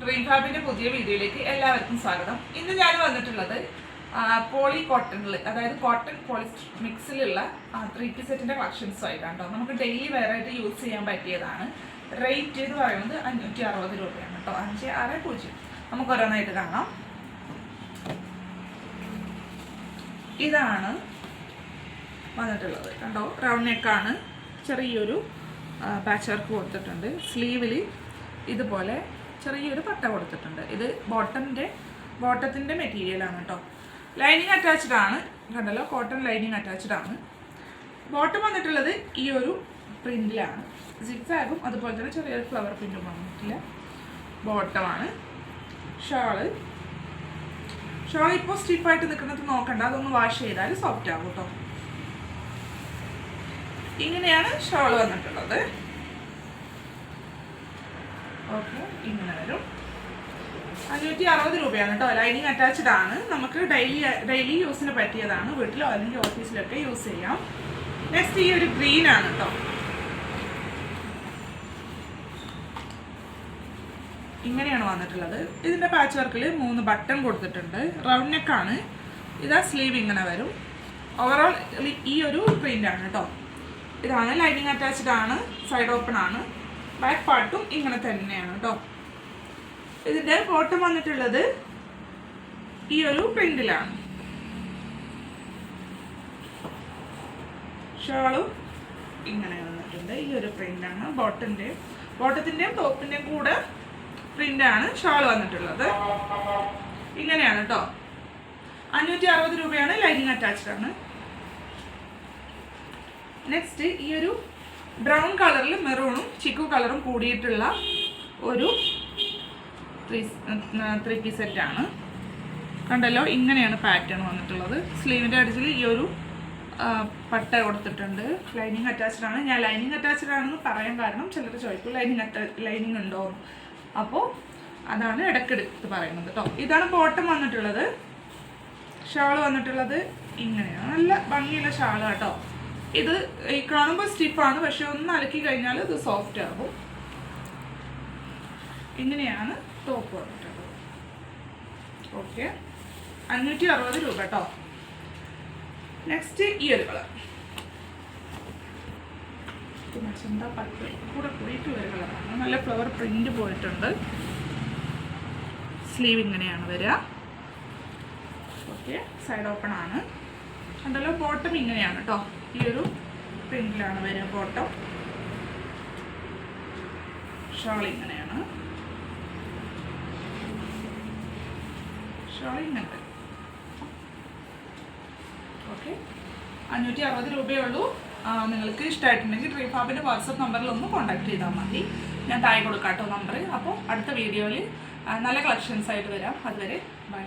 Dream ഫാബിന്റെ പുതിയ വീഡിയോയിലേക്ക് എല്ലാവർക്കും സ്വാഗതം. ഇന്ന് ഞാൻ വന്നിട്ടുള്ളത് പോളി കോട്ടണിൽ, അതായത് കോട്ടൺ പോളിസ്റ്റർ മിക്സിലുള്ള 3 സെറ്റിന്റെ കളക്ഷൻസ് ആയിട്ടാണ് കേട്ടോ. നമുക്ക് ഡെയിലി വെയർ ആയിട്ട് യൂസ് ചെയ്യാൻ പറ്റിയതാണ്. റേറ്റ് എന്ന് പറയുന്നത് 560 രൂപയാണ് കേട്ടോ. 560. നമുക്ക് ഓരോന്നായിട്ട് കാണാം. ഇതാണ് വന്നിട്ടുള്ളത് കണ്ടോ. റൗണ്ട് നെക്കാണ്, ചെറിയൊരു പാച്ച് വർക്ക് കൊടുത്തിട്ടുണ്ട്. സ്ലീവിൽ ഇതുപോലെ ചെറിയൊരു പട്ട കൊടുത്തിട്ടുണ്ട്. ഇത് ബോട്ടത്തിൻ്റെ മെറ്റീരിയലാണ് കേട്ടോ. ലൈനിങ് അറ്റാച്ച്ഡ് ആണ്, കണ്ടല്ലോ. കോട്ടൺ ലൈനിങ് അറ്റാച്ച്ഡ് ആണ്. ബോട്ടം വന്നിട്ടുള്ളത് ഈ ഒരു പ്രിന്റിലാണ്. സിഗ്സാഗും അതുപോലെ തന്നെ ചെറിയൊരു ഫ്ലവർ പ്രിന്റും വന്നിട്ടില്ല. ബോട്ടമാണ്. ഷാള് ഇപ്പോൾ സ്റ്റിഫായിട്ട് നിൽക്കുന്നത് നോക്കണ്ട, അതൊന്ന് വാഷ് ചെയ്താൽ സോഫ്റ്റ് ആകും കേട്ടോ. ഇങ്ങനെയാണ് ഷാള് വന്നിട്ടുള്ളത്. ഓക്കെ, ഇങ്ങനെ വരും. 560 രൂപയാണ് കേട്ടോ. ലൈനിങ് അറ്റാച്ച്ഡ് ആണ്. നമുക്ക് ഡെയിലി യൂസിന് പറ്റിയതാണ്. വീട്ടിലോ അല്ലെങ്കിൽ ഓഫീസിലൊക്കെ യൂസ് ചെയ്യാം. നെക്സ്റ്റ് ഈ ഒരു ഗ്രീൻ ആണ് കേട്ടോ. ഇങ്ങനെയാണ് വന്നിട്ടുള്ളത്. ഇതിൻ്റെ പാച്ച് വർക്കിൽ 3 ബട്ടൺ കൊടുത്തിട്ടുണ്ട്. റൗണ്ട് നെക്കാണ്. ഇതാ സ്ലീവ് ഇങ്ങനെ വരും. ഓവറോൾ ഈ ഒരു പ്രിൻ്റാണ് കേട്ടോ. ഇതാണ് ലൈനിങ് അറ്റാച്ച്ഡ് ആണ്. സൈഡ് ഓപ്പൺ ആണ്. ബാക്ക് പാർട്ടും ഇങ്ങനെ തന്നെയാണ് കേട്ടോ. ഇതിൻ്റെ ബോട്ടം വന്നിട്ടുള്ളത് ഈ ഒരു പ്രിന്റിലാണ്. ഷാളും ഇങ്ങനെ വന്നിട്ടുണ്ട്. ഈ ഒരു പ്രിന്റാണ്. ബോട്ടത്തിൻ്റെയും ടോപ്പിൻ്റെയും കൂടെ പ്രിന്റാണ് ഷാൾ വന്നിട്ടുള്ളത്. ഇങ്ങനെയാണ് കേട്ടോ. 560 രൂപയാണ്. ലൈനിങ് അറ്റാച്ച്ഡ് ആണ്. നെക്സ്റ്റ് ഈ ഒരു ബ്രൗൺ കളറിൽ മെറൂണും ചിക്കു കളറും കൂടിയിട്ടുള്ള ഒരു 3 പീസ് സെറ്റാണ്. കണ്ടല്ലോ, ഇങ്ങനെയാണ് പാറ്റേൺ വന്നിട്ടുള്ളത്. സ്ലീവിൻ്റെ അടിച്ചിൽ ഈ ഒരു പട്ട കൊടുത്തിട്ടുണ്ട്. ലൈനിങ് അറ്റാച്ച്ഡ് ആണ്. ഞാൻ ലൈനിങ് അറ്റാച്ച്ഡ് ആണെന്ന് പറയാൻ കാരണം ചിലർ ചോദിക്കും ലൈനിങ് ഉണ്ടോ, അപ്പോൾ അതാണ് ഇടയ്ക്കെടുത്ത് പറയുന്നത് കേട്ടോ. ഇതാണ് ബോട്ടം വന്നിട്ടുള്ളത്. ഷാൾ വന്നിട്ടുള്ളത് ഇങ്ങനെയാണ്. നല്ല ഭംഗിയുള്ള ഷാൾ കേട്ടോ. ഇത് ഈ കാണുമ്പോൾ സ്റ്റിഫാണ്, പക്ഷെ ഒന്ന് അലക്കി കഴിഞ്ഞാൽ ഇത് സോഫ്റ്റ് ആകും. ഇങ്ങനെയാണ് ടോപ്പ് വന്നിട്ടുള്ളത്. ഓക്കെ, 560 രൂപ കേട്ടോ. നെക്സ്റ്റ് ഈ ഒരു കളർ മച്ചന്ത പട്ട് കൂടിയിട്ട് ഒരു കളറാണ്. നല്ല ഫ്ലവർ പ്രിന്റ് പോയിട്ടുണ്ട്. സ്ലീവ് ഇങ്ങനെയാണ് വരിക. ഓക്കെ, സൈഡ് ഓപ്പൺ ആണ്. കണ്ടല്ലോ, ബോട്ടം ഇങ്ങനെയാണ് കേട്ടോ. ഈ ഒരു പ്രിന്റിലാണ് വരിക ബോട്ടം. ഷാൾ ഇങ്ങനെയാണ്. ഷാൾ ഇങ്ങനെ. ഓക്കെ, 560 രൂപയേ ഉള്ളൂ. നിങ്ങൾക്ക് ഇഷ്ടമായിട്ടുണ്ടെങ്കിൽ ഡ്രീം ഫാബിൻ്റെ വാട്സപ്പ് നമ്പറിൽ ഒന്ന് കോൺടാക്ട് ചെയ്താൽ മതി. ഞാൻ താഴെ കൊടുക്കാം കേട്ടോ നമ്പർ. അപ്പോൾ അടുത്ത വീഡിയോയിൽ നല്ല കളക്ഷൻസ് ആയിട്ട് വരാം. അതുവരെ ബൈ.